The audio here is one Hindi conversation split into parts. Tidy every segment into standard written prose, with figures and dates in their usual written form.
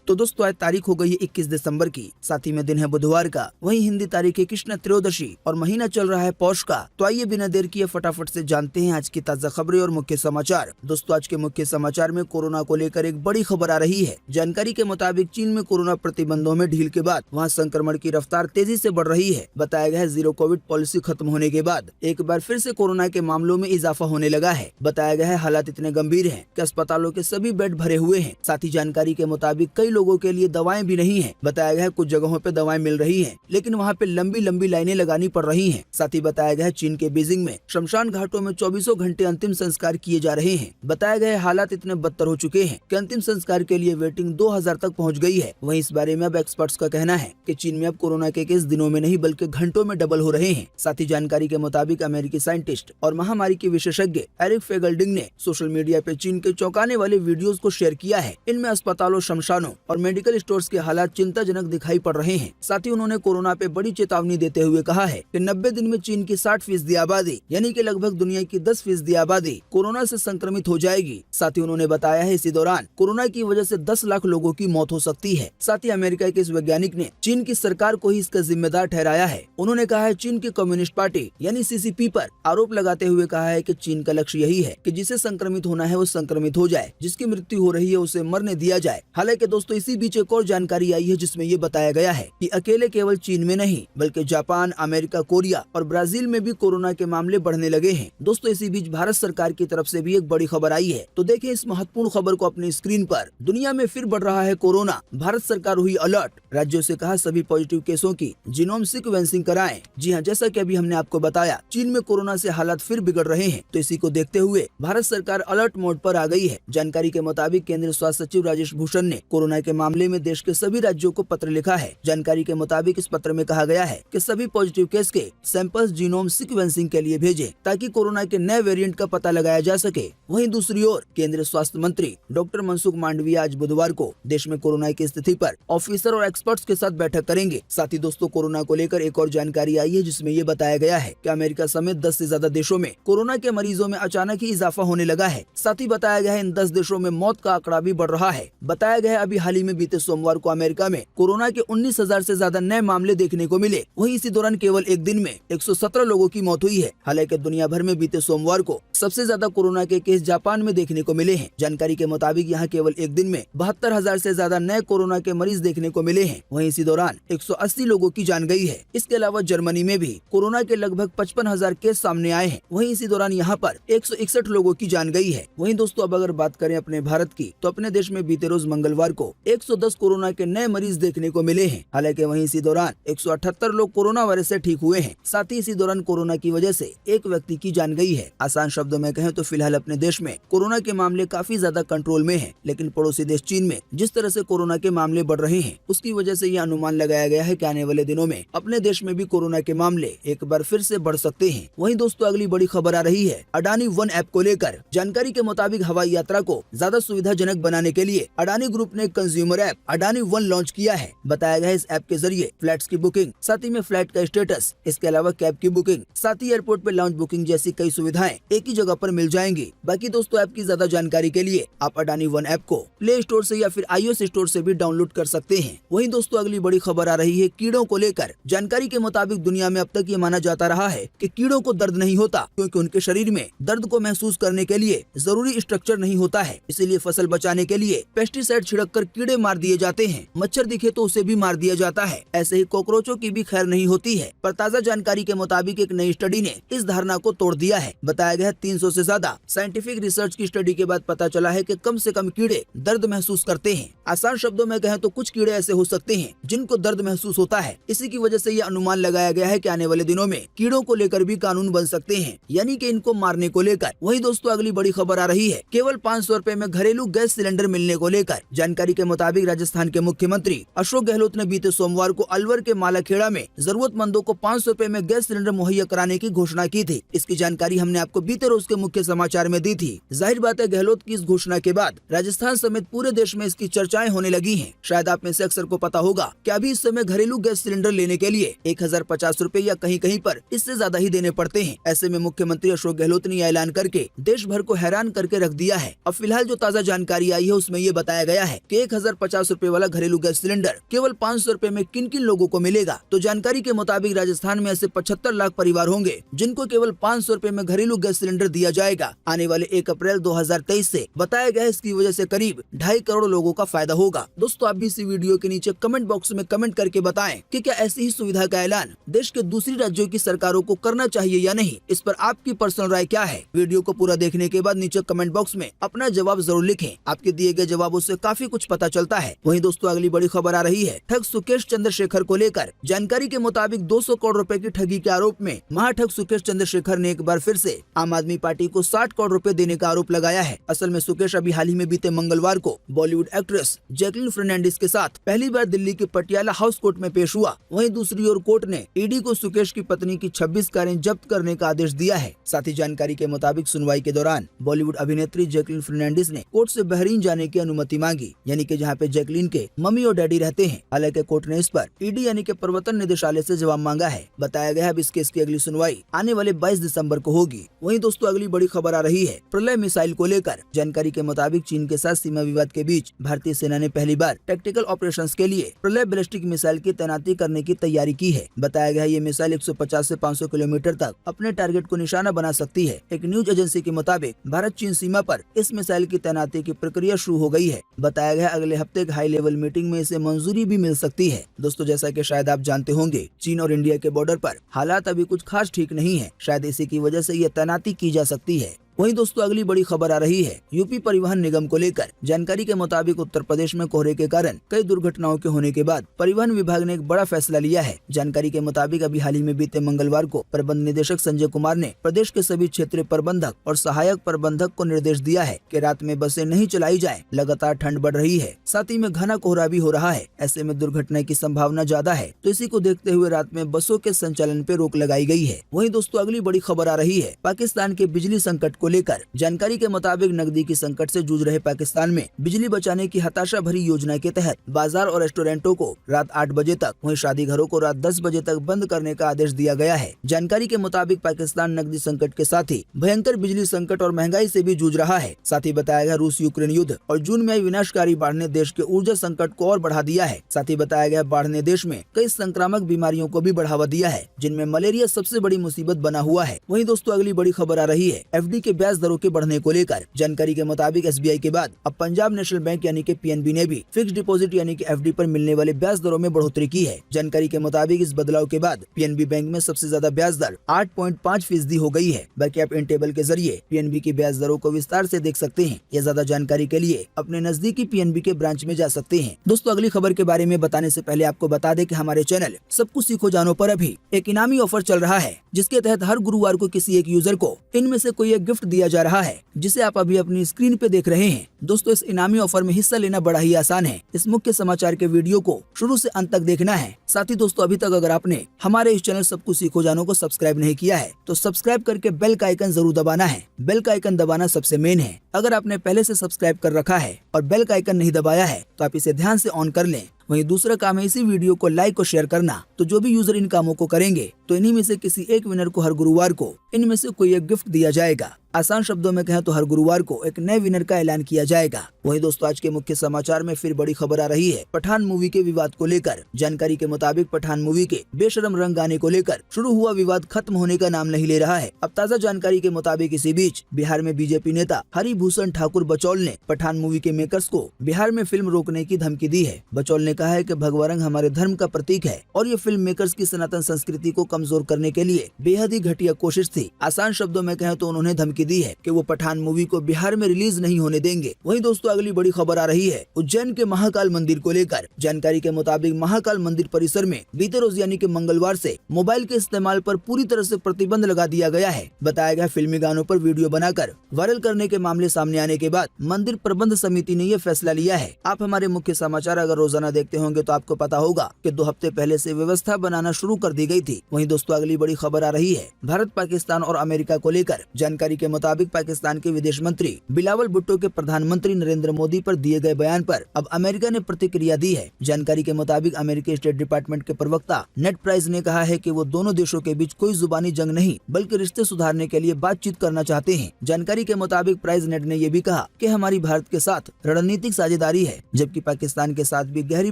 तो दोस्तों आज तारीख हो गई है 21 दिसंबर की, साथ ही में दिन है बुधवार का। वहीं हिंदी तारीख है कृष्ण त्रयोदशी और महीना चल रहा है पौष का। तो आइए बिना देर किए फटाफट से जानते हैं आज की ताजा खबरें और मुख्य समाचार। दोस्तों आज के मुख्य समाचार में कोरोना को लेकर एक बड़ी खबर आ रही है। जानकारी के मुताबिक चीन में कोरोना प्रतिबंधों में ढील के बाद वहाँ संक्रमण की रफ्तार तेजी से बढ़ रही है। बताया गया है जीरो कोविड पॉलिसी खत्म होने के बाद एक बार फिर से कोरोना के मामलों में इजाफा होने लगा है। बताया गया है हालात इतने गंभीर हैं कि अस्पतालों के सभी बेड भरे हुए हैं। साथ ही जानकारी के मुताबिक कई लोगों के लिए दवाएं भी नहीं है। बताया गया है कुछ जगहों पे दवाएं मिल रही हैं, लेकिन वहाँ पे लंबी लंबी लाइनें लगानी पड़ रही हैं। साथ ही बताया गया है चीन के बीजिंग में शमशान घाटों में 24 घंटे अंतिम संस्कार किए जा रहे हैं। बताया गया है हालात इतने बदतर हो चुके हैं कि अंतिम संस्कार के लिए वेटिंग 2000 तक पहुँच गई है। वहीं इस बारे में अब एक्सपर्ट्स का कहना है कि चीन में अब कोरोना के केस दिनों में नहीं बल्कि घंटों में डबल हो रहे हैं। साथ ही जानकारी के मुताबिक अमेरिकी साइंटिस्ट और महामारी के विशेषज्ञ एरिक फेगल्डिंग ने सोशल मीडिया पे चीन के चौंकाने वाले वीडियोस को शेयर किया है। इनमें अस्पतालों, शमशानों और मेडिकल स्टोर्स के हालात चिंताजनक दिखाई पड़ रहे हैं। साथ ही उन्होंने कोरोना पे बड़ी चेतावनी देते हुए कहा है कि 90 दिन में चीन की 60% आबादी यानी कि लगभग दुनिया की 10% आबादी कोरोना से संक्रमित हो जाएगी। साथ ही उन्होंने बताया है इसी दौरान कोरोना की वजह से 10 लाख लोगों की मौत हो सकती है। साथ ही अमेरिका के इस वैज्ञानिक ने चीन की सरकार को ही इसका जिम्मेदार ठहराया है। उन्होंने कहा है चीन की कम्युनिस्ट पार्टी यानी सीसीपी पर आरोप लगाते हुए कहा है कि चीन का लक्ष्य यही है कि जिसे संक्रमित होना है वो संक्रमित हो जाए, जिसकी मृत्यु हो रही है उसे मरने दिया जाए। हालांकि दोस्तों इसी बीच एक और जानकारी आई है जिसमें ये बताया गया है कि अकेले केवल चीन में नहीं बल्कि जापान, अमेरिका, कोरिया और ब्राजील में भी कोरोना के मामले बढ़ने लगे हैं। दोस्तों इसी बीच भारत सरकार की तरफ से भी एक बड़ी खबर आई है। तो देखें इस महत्वपूर्ण खबर को अपनी स्क्रीन पर। दुनिया में फिर बढ़ रहा है कोरोना, भारत सरकार हुई अलर्ट। राज्यों से कहा सभी पॉजिटिव केसों की जीनोम सीक्वेंसिंग कराएं। जी हाँ, जैसा कि अभी हमने आपको बताया चीन में कोरोना से हालात फिर बिगड़ रहे हैं। तो इसी को देखते हुए भारत सरकार अलर्ट मोड पर आ गई है। जानकारी के मुताबिक केंद्रीय स्वास्थ्य सचिव राजेश भूषण ने कोरोना के मामले में देश के सभी राज्यों को पत्र लिखा है। जानकारी के मुताबिक इस पत्र में कहा गया है कि सभी पॉजिटिव केस के सैंपल्स जीनोम सीक्वेंसिंग के लिए भेजें ताकि कोरोना के नए वेरिएंट का पता लगाया जा सके। वहीं दूसरी ओर केंद्रीय स्वास्थ्य मंत्री डॉक्टर मनसुख मांडविया आज बुधवार को देश में कोरोना की स्थिति पर ऑफिसर और एक्सपर्ट्स के साथ बैठक करेंगे। साथ ही दोस्तों कोरोना को लेकर एक और जानकारी आई है जिसमें ये बताया गया है कि अमेरिका समेत 10 से ज्यादा देशों में कोरोना के मरीजों में अचानक ही इजाफा होने लगा है। साथ ही बताया गया है इन 10 देशों में मौत का आंकड़ा भी बढ़ रहा है। बताया गया है अभी हाल ही में बीते सोमवार को अमेरिका में कोरोना के 19,000 से ज्यादा नए मामले देखने को मिले। वहीं इसी दौरान केवल एक दिन में 117 लोगों की मौत हुई है। हालांकि दुनिया भर में बीते सोमवार को सबसे ज्यादा कोरोना के केस जापान में देखने को मिले हैं। जानकारी के मुताबिक यहाँ केवल एक दिन में 72,000 से ज्यादा नए कोरोना के मरीज देखने को मिले हैं। वहीं इसी दौरान 180 लोगों की जान गई है। इसके अलावा जर्मनी में भी कोरोना के लगभग 55,000 केस सामने आए हैं। वहीं इसी दौरान यहाँ पर 161 लोगों की जान गई है। वहीं दोस्तों अब अगर बात करें अपने भारत की तो अपने देश में बीते रोज मंगलवार को 110 कोरोना के नए मरीज देखने को मिले हैं। हालांकि वहीं इसी दौरान 178 लोग कोरोना वायरस से ठीक हुए हैं। साथ ही इसी दौरान कोरोना की वजह से एक व्यक्ति की जान गई है। आसान शब्दों में कहें तो फिलहाल अपने देश में कोरोना के मामले काफी ज्यादा कंट्रोल में हैं। लेकिन पड़ोसी देश चीन में जिस तरह से कोरोना के मामले बढ़ रहे हैं उसकी वजह से यह अनुमान लगाया गया है कि आने वाले दिनों में अपने देश में भी कोरोना के मामले एक बार फिर से बढ़ सकते हैं। वहीं दोस्तों अगली बड़ी खबर आ रही है अडानी वन ऐप को लेकर। जानकारी के मुताबिक हवाई यात्रा को ज्यादा सुविधाजनक बनाने के लिए अडानी ग्रुप ने consumer app Adani one launch किया है। बताया गया है इस ऐप के जरिए फ्लाइट्स की बुकिंग, साथ ही में फ्लाइट का स्टेटस, इसके अलावा कैब की बुकिंग, साथ ही एयरपोर्ट पे लाउंज बुकिंग जैसी कई सुविधाएं एक ही जगह पर मिल जाएंगी। बाकी दोस्तों ऐप की ज्यादा जानकारी के लिए आप अडानी वन ऐप को प्ले स्टोर से या फिर iOS स्टोर से भी डाउनलोड कर सकते हैं। वहीं दोस्तों अगली बड़ी खबर आ रही है कीड़ों को लेकर। जानकारी के मुताबिक दुनिया में अब तक ये माना जाता रहा है कि कीड़ों को दर्द नहीं होता क्योंकि उनके शरीर में दर्द को महसूस करने के लिए जरूरी स्ट्रक्चर नहीं होता है। इसीलिए फसल बचाने के लिए पेस्टिसाइड छिड़क कर कीड़े मार दिए जाते हैं। मच्छर दिखे तो उसे भी मार दिया जाता है। ऐसे ही कॉकरोचों की भी खैर नहीं होती है। पर ताजा जानकारी के मुताबिक एक नई स्टडी ने इस धारणा को तोड़ दिया है। बताया गया 300 से ज्यादा साइंटिफिक रिसर्च की स्टडी के बाद पता चला है कि कम से कम कीड़े दर्द महसूस करते हैं। आसान शब्दों में कहें तो कुछ कीड़े ऐसे हो सकते हैं जिनको दर्द महसूस होता है। इसी की वजह से यह अनुमान लगाया गया है कि आने वाले दिनों में कीड़ों को लेकर भी कानून बन सकते हैं, यानी कि इनको मारने को लेकर। वहीं दोस्तों अगली बड़ी खबर आ रही है केवल 500 रुपए में घरेलू गैस सिलेंडर मिलने को लेकर। जानकारी के मुताबिक राजस्थान के मुख्यमंत्री अशोक गहलोत ने बीते सोमवार को अलवर के मालाखेड़ा में जरूरतमंदों को 500 रुपए में गैस सिलेंडर मुहैया कराने की घोषणा की थी। इसकी जानकारी हमने आपको बीते रोज के मुख्य समाचार में दी थी। जाहिर बात है गहलोत की इस घोषणा के बाद राजस्थान समेत पूरे देश में इसकी चर्चाएं होने लगी हैं। शायद आप में से अक्सर को पता होगा कि अभी इस समय घरेलू गैस सिलेंडर लेने के लिए 1050 रुपए या कहीं कहीं पर इससे ज्यादा ही देने पड़ते हैं। ऐसे में मुख्यमंत्री अशोक गहलोत ने ऐलान करके देश भर को हैरान करके रख दिया है। अब फिलहाल जो ताजा जानकारी आई है उसमें ये बताया गया है कि 1050 रुपए वाला घरेलू गैस सिलेंडर केवल 500 रुपए में किन किन लोगों को मिलेगा? तो जानकारी के मुताबिक राजस्थान में ऐसे 75 लाख परिवार होंगे जिनको केवल 500 रुपए में घरेलू गैस सिलेंडर दिया जाएगा। आने वाले 1 अप्रैल 2023 से बताया गया है। इसकी वजह से करीब 2.5 करोड़ लोगों का फायदा होगा। दोस्तों, आप भी इसी वीडियो के नीचे कमेंट बॉक्स में कमेंट करके बताएं कि क्या ऐसी ही सुविधा का ऐलान देश के दूसरी राज्यों की सरकारों को करना चाहिए या नहीं। इस पर आपकी पर्सनल राय क्या है? वीडियो को पूरा देखने के बाद नीचे कमेंट बॉक्स में अपना जवाब जरूर लिखें। आपके दिए गए जवाबों से काफी कुछ पता चलता है। वहीं दोस्तों, अगली बड़ी खबर आ रही है ठग सुकेश चंद्रशेखर को लेकर। जानकारी के मुताबिक 200 करोड़ रुपए की ठगी के आरोप में महाठग सुकेश चंद्रशेखर ने एक बार फिर से आम आदमी पार्टी को 60 करोड़ रुपए देने का आरोप लगाया है। असल में सुकेश अभी हाल ही में बीते मंगलवार को बॉलीवुड एक्ट्रेस जैकलीन फर्नांडिस के साथ पहली बार दिल्ली के पटियाला हाउस कोर्ट में पेश हुआ। वहीं दूसरी ओर कोर्ट ने ईडी को सुकेश की पत्नी की 26 कारें जब्त करने का आदेश दिया है। साथ ही जानकारी के मुताबिक सुनवाई के दौरान बॉलीवुड अभिनेत्री जैकलीन फर्नांडिस ने कोर्ट से बहरीन जाने की अनुमति मांगी, यानी कि जहां पे जैकलीन के मम्मी और डैडी रहते हैं। हालांकि कोर्ट ने इस पर ईडी यानी कि प्रवर्तन निदेशालय से जवाब मांगा है। बताया गया है अब इस केस की अगली सुनवाई आने वाले 22 दिसंबर को होगी। वहीं दोस्तों, अगली बड़ी खबर आ रही है प्रलय मिसाइल को लेकर। जानकारी के मुताबिक चीन के साथ सीमा विवाद के बीच भारतीय सेना ने पहली बार टैक्टिकल ऑपरेशंस के लिए प्रलय बैलिस्टिक मिसाइल की तैनाती करने की तैयारी की है। बताया गया है ये मिसाइल 150 से 500 किलोमीटर तक अपने टारगेट को निशाना बना सकती है। एक न्यूज एजेंसी के मुताबिक भारत चीन सीमा पर इस मिसाइल की तैनाती की प्रक्रिया शुरू हो गई है। बताया गया अगले हफ्ते एक हाई लेवल मीटिंग में इसे मंजूरी भी मिल सकती है। दोस्तों, जैसा कि शायद आप जानते होंगे, चीन और इंडिया के बॉर्डर पर हालात अभी कुछ खास ठीक नहीं है। शायद इसी की वजह से ये तैनाती की जा सकती है। वहीं दोस्तों, अगली बड़ी खबर आ रही है यूपी परिवहन निगम को लेकर। जानकारी के मुताबिक उत्तर प्रदेश में कोहरे के कारण कई दुर्घटनाओं के होने के बाद परिवहन विभाग ने एक बड़ा फैसला लिया है। जानकारी के मुताबिक अभी हाल ही में बीते मंगलवार को प्रबंध निदेशक संजय कुमार ने प्रदेश के सभी क्षेत्रीय प्रबंधक और सहायक प्रबंधक को निर्देश दिया है कि रात में बसें नहीं चलाई जाए। लगातार ठंड बढ़ रही है, साथ ही में घना कोहरा भी हो रहा है। ऐसे में दुर्घटना की संभावना ज्यादा है, तो इसी को देखते हुए रात में बसों के संचालन पे रोक लगाई गई है। वहीं दोस्तों, अगली बड़ी खबर आ रही है पाकिस्तान के बिजली संकट को लेकर। जानकारी के मुताबिक नकदी की संकट से जूझ रहे पाकिस्तान में बिजली बचाने की हताशा भरी योजना के तहत बाजार और रेस्टोरेंटों को रात 8 बजे तक, वहीं शादी घरों को रात 10 बजे तक बंद करने का आदेश दिया गया है। जानकारी के मुताबिक पाकिस्तान नकदी संकट के साथ ही भयंकर बिजली संकट और महंगाई से भी जूझ रहा है। साथ ही बताया गया रूस यूक्रेन युद्ध और जून में आई विनाशकारी बाढ़ ने देश के ऊर्जा संकट को और बढ़ा दिया है। साथ ही बताया गया बाढ़ ने देश में कई संक्रामक बीमारियों को भी बढ़ावा दिया है, जिनमें मलेरिया सबसे बड़ी मुसीबत बना हुआ है। वहीं दोस्तों, अगली बड़ी खबर आ रही है एफडी के ब्याज दरों के बढ़ने को लेकर। जानकारी के मुताबिक एसबीआई के बाद अब पंजाब नेशनल बैंक यानी कि पीएनबी ने भी फिक्स डिपॉजिट यानी कि एफडी पर मिलने वाले ब्याज दरों में बढ़ोतरी की है। जानकारी के मुताबिक इस बदलाव के बाद पीएनबी बैंक में सबसे ज्यादा ब्याज दर 8.5% हो गई है। बाकी आप इन टेबल के जरिए पीएनबी की ब्याज दरों को विस्तार से देख सकते हैं। ये ज्यादा जानकारी के लिए अपने नजदीकी पीएनबी के ब्रांच में जा सकते हैं। दोस्तों, अगली खबर के बारे में बताने से पहले आपको बता दें कि हमारे चैनल सब कुछ सीखो जानो पर अभी एक इनामी ऑफर चल रहा है, जिसके तहत हर गुरुवार को किसी एक यूजर को इनमें से कोई एक गिफ्ट दिया जा रहा है, जिसे आप अभी अपनी स्क्रीन पे देख रहे हैं। दोस्तों, इस इनामी ऑफर में हिस्सा लेना बड़ा ही आसान है। इस मुख्य समाचार के वीडियो को शुरू से अंत तक देखना है। साथ ही दोस्तों, अभी तक अगर आपने हमारे इस चैनल सब कुछ सीखो जानो को सब्सक्राइब नहीं किया है तो सब्सक्राइब करके बेल का आइकन जरूर दबाना है। बेल का आइकन दबाना सबसे मेन है। अगर आपने पहले से सब्सक्राइब कर रखा है और बेल का आइकन नहीं दबाया है तो आप इसे ध्यान से ऑन कर लें। वहीं दूसरा काम है इसी वीडियो को लाइक और शेयर करना। तो जो भी यूजर इन कामों को करेंगे तो इन्हीं में से किसी एक विनर को हर गुरुवार को इनमें से कोई एक गिफ्ट दिया जाएगा। आसान शब्दों में कहें तो हर गुरुवार को एक नए विनर का ऐलान किया जाएगा। वहीं दोस्तों, आज के मुख्य समाचार में फिर बड़ी खबर आ रही है पठान मूवी के विवाद को लेकर। जानकारी के मुताबिक पठान मूवी के बेशरम रंग गाने को लेकर शुरू हुआ विवाद खत्म होने का नाम नहीं ले रहा है। अब ताजा जानकारी के मुताबिक इसी बीच बिहार में बीजेपी नेता हरिभूषण ठाकुर बचौल ने पठान मूवी के मेकर्स को बिहार में फिल्म रोकने की धमकी दी है। बचौल ने कहा है कि भगवा रंग हमारे धर्म का प्रतीक है और ये फिल्म मेकर्स की सनातन संस्कृति को कमजोर करने के लिए बेहद ही घटिया कोशिश थी। आसान शब्दों में कहें तो उन्होंने धमकी दी है कि वो पठान मूवी को बिहार में रिलीज नहीं होने देंगे। वहीं दोस्तों, अगली बड़ी खबर आ रही है उज्जैन के महाकाल मंदिर को लेकर। जानकारी के मुताबिक महाकाल मंदिर परिसर में बीते रोज यानी कि मंगलवार से मोबाइल के इस्तेमाल पर पूरी तरह से प्रतिबंध लगा दिया गया है। बताया गया फिल्मी गानों पर वीडियो बनाकर वायरल करने के मामले सामने आने के बाद मंदिर प्रबंध समिति ने यह फैसला लिया है। आप हमारे मुख्य समाचार अगर रोजाना देखते होंगे तो आपको पता होगा कि 2 हफ्ते पहले से व्यवस्था बनाना शुरू कर दी गई थी। वहीं दोस्तों, अगली बड़ी खबर आ रही है भारत, पाकिस्तान और अमेरिका को लेकर। जानकारी के मुताबिक पाकिस्तान के विदेश मंत्री बिलावल भुट्टो के प्रधानमंत्री नरेंद्र नरेंद्र मोदी पर दिए गए बयान पर अब अमेरिका ने प्रतिक्रिया दी है। जानकारी के मुताबिक अमेरिकी स्टेट डिपार्टमेंट के प्रवक्ता नेड प्राइस ने कहा है कि वो दोनों देशों के बीच कोई जुबानी जंग नहीं बल्कि रिश्ते सुधारने के लिए बातचीत करना चाहते हैं। जानकारी के मुताबिक प्राइस नेड ने यह भी कहा कि हमारी भारत के साथ रणनीतिक साझेदारी है जबकि पाकिस्तान के साथ भी गहरी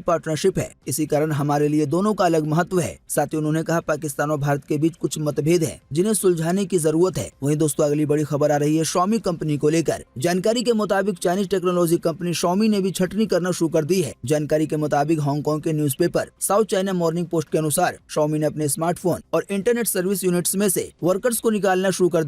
पार्टनरशिप है, इसी कारण हमारे लिए दोनों का अलग महत्व है। साथ ही उन्होंने कहा पाकिस्तान और भारत के बीच कुछ मतभेद है जिन्हें सुलझाने की जरूरत है। वहीं दोस्तों अगली बड़ी खबर आ रही है Xiaomi कंपनी को लेकर। जानकारी के मुताबिक चाइनीज टेक्नोलॉजी कंपनी Xiaomi ने भी छटनी करना शुरू कर दी है। जानकारी के मुताबिक हांगकांग के newspaper south China morning post के अनुसार Xiaomi ने अपने स्मार्टफोन और इंटरनेट सर्विस यूनिट्स में से वर्कर्स को निकालना शुरू कर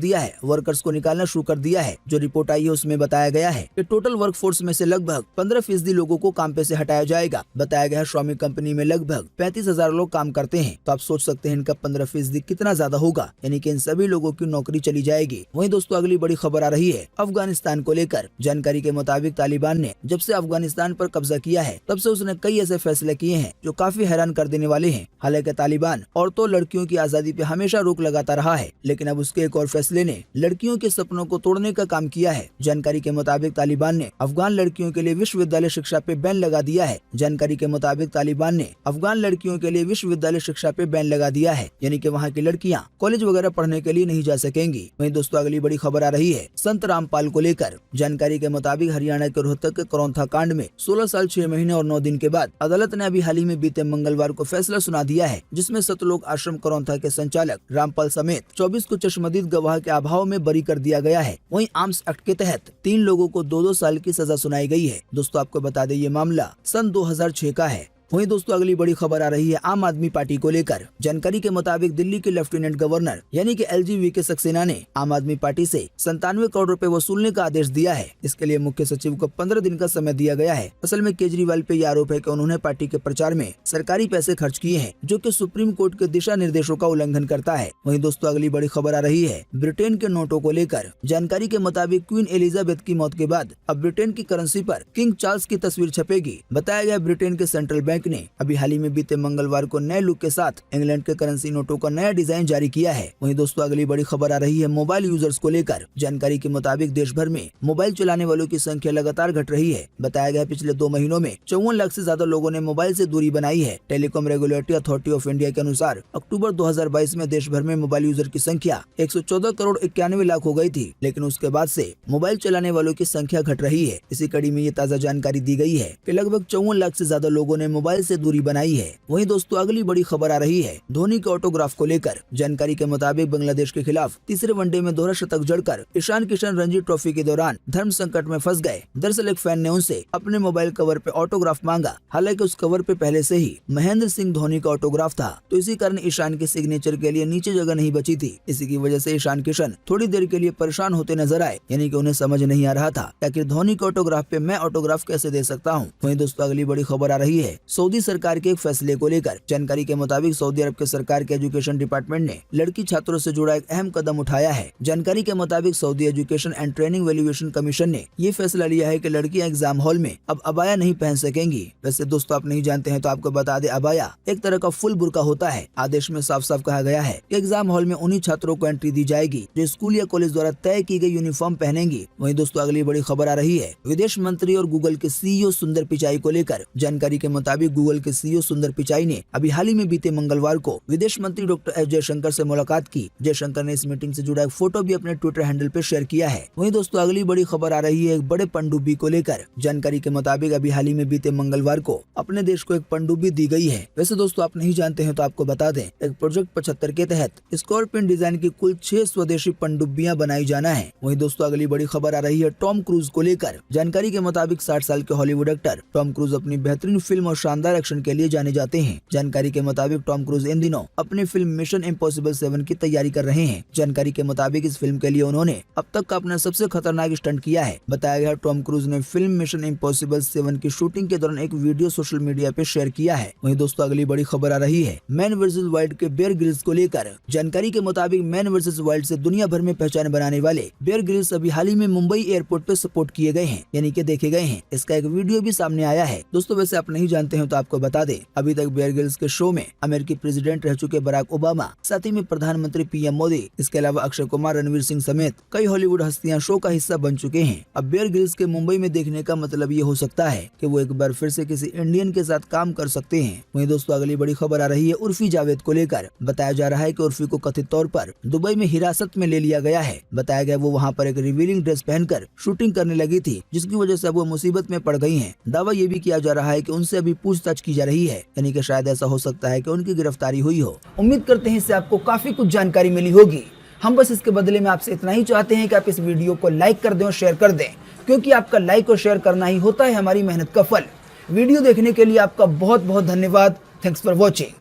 दिया है। जो रिपोर्ट आई है उसमें बताया गया है कि टोटल वर्कफोर्स में से लगभग 15% लोगों को काम पे से हटाया जाएगा। बताया गया है Xiaomi कंपनी में लगभग 35,000 लोग काम करते हैं, तो आप सोच सकते हैं इनका 15% कितना ज्यादा होगा, यानी कि इन सभी लोगों की नौकरी चली जाएगी। वहीं दोस्तों अगली बड़ी खबर आ रही है अफगानिस्तान को लेकर। जानकारी के मुताबिक तालिबान ने जब से अफगानिस्तान पर कब्जा किया है तब से उसने कई ऐसे फैसले किए हैं जो काफी हैरान कर देने वाले हैं। हालांकि तालिबान औरतों लड़कियों की आजादी पे हमेशा रोक लगाता रहा है, लेकिन अब उसके एक और फैसले ने लड़कियों के सपनों को तोड़ने का काम किया है। जानकारी के मुताबिक तालिबान ने अफगान लड़कियों के लिए विश्वविद्यालय शिक्षा पे बैन लगा दिया है। जानकारी के मुताबिक तालिबान ने अफगान लड़कियों के लिए विश्वविद्यालय शिक्षा पे बैन लगा दिया है, यानी कि वहाँ की लड़कियाँ कॉलेज वगैरह पढ़ने के लिए नहीं जा सकेंगी। वहीं दोस्तों अगली बड़ी खबर आ रही है संत रामपाल को लेकर। जानकारी के मुताबिक हरियाणा के रोहतक के करौंथा कांड में 16 साल 6 महीने और 9 दिन के बाद अदालत ने अभी हाल ही में बीते मंगलवार को फैसला सुना दिया है, जिसमें सतलोक आश्रम करौंथा के संचालक रामपाल समेत 24 को चश्मदीद गवाह के अभाव में बरी कर दिया गया है। वहीं आर्म्स एक्ट के तहत 3 लोगों को 2-2 साल की सजा सुनाई गई है। दोस्तों आपको बता दें ये मामला सन 2006 का है। वहीं दोस्तों अगली बड़ी खबर आ रही है आम आदमी पार्टी को लेकर। जानकारी के मुताबिक दिल्ली के लेफ्टिनेंट गवर्नर यानी कि LG वीके सक्सेना ने आम आदमी पार्टी से 97 करोड़ रुपए वसूलने का आदेश दिया है। इसके लिए मुख्य सचिव को 15 दिन का समय दिया गया है। असल में केजरीवाल पे यह आरोप है कि उन्होंने पार्टी के प्रचार में सरकारी पैसे खर्च किए हैं, जो कि सुप्रीम कोर्ट के दिशा निर्देशों का उल्लंघन करता है। वहीं दोस्तों अगली बड़ी खबर आ रही है ब्रिटेन के नोटों को लेकर। जानकारी के मुताबिक क्वीन एलिजाबेथ की मौत के बाद अब ब्रिटेन की करेंसी पर किंग चार्ल्स की तस्वीर छपेगी। बताया गया ब्रिटेन के सेंट्रल बैंक ने अभी हाल ही में बीते मंगलवार को नए लुक के साथ इंग्लैंड के करेंसी नोटों का नया डिजाइन जारी किया है। वहीं दोस्तों अगली बड़ी खबर आ रही है मोबाइल यूजर्स को लेकर। जानकारी के मुताबिक देश भर में मोबाइल चलाने वालों की संख्या लगातार घट रही है। बताया गया पिछले 2 महीनों में 54 लाख से ज्यादा लोगों ने मोबाइल से दूरी बनाई है। Telecom regulatory authority of India के अनुसार अक्टूबर 2022 में देश भर में मोबाइल यूजर की संख्या 114 करोड़ 91 लाख हो गई थी, लेकिन उसके बाद से मोबाइल चलाने वालों की संख्या घट रही है। इसी कड़ी में ये ताजा जानकारी दी गई है कि लगभग 54 लाख से ज्यादा लोगों ने मोबाइल से दूरी बनाई है। वहीं दोस्तों अगली बड़ी खबर आ रही है धोनी के ऑटोग्राफ को लेकर। जानकारी के मुताबिक बांग्लादेश के खिलाफ तीसरे वनडे में दोहरा शतक जड़कर ईशान किशन रणजी ट्रॉफी के दौरान धर्म संकट में फंस गए। दरअसल एक फैन ने उनसे अपने मोबाइल कवर पे ऑटोग्राफ मांगा। हालांकि उस कवर पे पहले से ही महेंद्र सिंह धोनी का ऑटोग्राफ था, तो इसी कारण ईशान के सिग्नेचर के लिए नीचे जगह नहीं बची थी। इसी की वजह से ईशान किशन थोड़ी देर के लिए परेशान होते नजर आए, यानी कि उन्हें समझ नहीं आ रहा था कि धोनी के ऑटोग्राफ पे मैं ऑटोग्राफ कैसे दे सकता हूँ। वहीं दोस्तों अगली बड़ी खबर आ रही है सऊदी सरकार के एक फैसले को लेकर। जानकारी के मुताबिक सऊदी अरब के सरकार के एजुकेशन डिपार्टमेंट ने लड़की छात्रों से जुड़ा एक अहम कदम उठाया है। जानकारी के मुताबिक Saudi education and training valuation commission ने ये फैसला लिया है कि लड़कियां एग्जाम हॉल में अब अबाया नहीं पहन सकेंगी। वैसे दोस्तों आप नहीं जानते हैं तो आपको बता दें, अबाया एक तरह का फुल बुर्का होता है। आदेश में साफ साफ कहा गया है कि एग्जाम हॉल में उन्हीं छात्रों को एंट्री दी जाएगी जो स्कूल या कॉलेज द्वारा तय की गई यूनिफॉर्म पहनेंगी। वहीं दोस्तों अगली बड़ी खबर आ रही है विदेश मंत्री और गूगल के CEO सुंदर पिचाई को लेकर। जानकारी के मुताबिक गूगल के CEO सुंदर पिचाई ने अभी हाल ही में बीते मंगलवार को विदेश मंत्री डॉक्टर एस जयशंकर से मुलाकात की। जयशंकर ने इस मीटिंग से जुड़ा एक फोटो भी अपने ट्विटर हैंडल पे शेयर किया है। वहीं दोस्तों अगली बड़ी खबर आ रही है एक बड़े पनडुब्बी को लेकर। जानकारी के मुताबिक अभी हाल ही में बीते मंगलवार को अपने देश को एक पनडुब्बी दी गई है। वैसे दोस्तों आप नहीं जानते हैं तो आपको बता दें, एक प्रोजेक्ट 75 के तहत स्कॉर्पियन डिजाइन की कुल 6 स्वदेशी पनडुब्बियां बनाई जाना है। वहीं दोस्तों अगली बड़ी खबर आ रही है टॉम क्रूज को लेकर। जानकारी के मुताबिक 60 साल के हॉलीवुड एक्टर टॉम क्रूज अपनी बेहतरीन फिल्म और शानदार एक्शन के लिए जाने जाते हैं। जानकारी के मुताबिक टॉम क्रूज इन दिनों अपनी फिल्म मिशन इम्पॉसिबल 7 की तैयारी कर रहे हैं। जानकारी के मुताबिक इस फिल्म के लिए उन्होंने अब तक का अपना सबसे खतरनाक स्टंट किया है। बताया गया टॉम क्रूज ने फिल्म मिशन इम्पॉसिबल 7 की शूटिंग के दौरान एक वीडियो सोशल मीडिया पे शेयर किया है। वहीं दोस्तों अगली बड़ी खबर आ रही है मैन वर्सेस वाइल्ड के बेयर ग्रिल्स को लेकर। जानकारी के मुताबिक मैन वर्सेस वाइल्ड से दुनिया भर में पहचान बनाने वाले बेयर ग्रिल्स अभी हाल ही में मुंबई एयरपोर्ट पे सपोर्ट किए गए हैं, यानी कि देखे गए हैं। इसका एक वीडियो भी सामने आया है। दोस्तों वैसे आप नहीं जानते हैं तो आपको बता दें, अभी तक बेयर ग्रिल्स के शो में अमेरिकी प्रेसिडेंट रह चुके बराक ओबामा, साथ ही में प्रधानमंत्री पीएम मोदी, इसके अलावा अक्षय कुमार, रणवीर सिंह समेत कई हॉलीवुड हस्तियां शो का हिस्सा बन चुके हैं। अब बेयर ग्रिल्स के मुंबई में देखने का मतलब ये हो सकता है कि वो एक बार फिर से किसी इंडियन के साथ काम कर सकते हैं। वहीं दोस्तों अगली बड़ी खबर आ रही है उर्फी जावेद को लेकर। बताया जा रहा है कि उर्फी को कथित तौर पर दुबई में हिरासत में ले लिया गया है। बताया गया वो वहाँ पर एक रिवीलिंग ड्रेस पहनकर शूटिंग करने लगी थी, जिसकी वजह से वो मुसीबत में पड़ गई हैं। दावा ये भी किया जा रहा है कि उनसे अभी पूछताछ की जा रही है, यानी कि शायद ऐसा हो सकता है कि उनकी गिरफ्तारी हुई हो। उम्मीद करते हैं इससे आपको काफी कुछ जानकारी मिली होगी। हम बस इसके बदले में आपसे इतना ही चाहते हैं कि आप इस वीडियो को लाइक कर दें और शेयर कर दें, क्योंकि आपका लाइक और शेयर करना ही होता है हमारी मेहनत का फल। वीडियो देखने के लिए आपका बहुत बहुत धन्यवाद। Thanks for watching.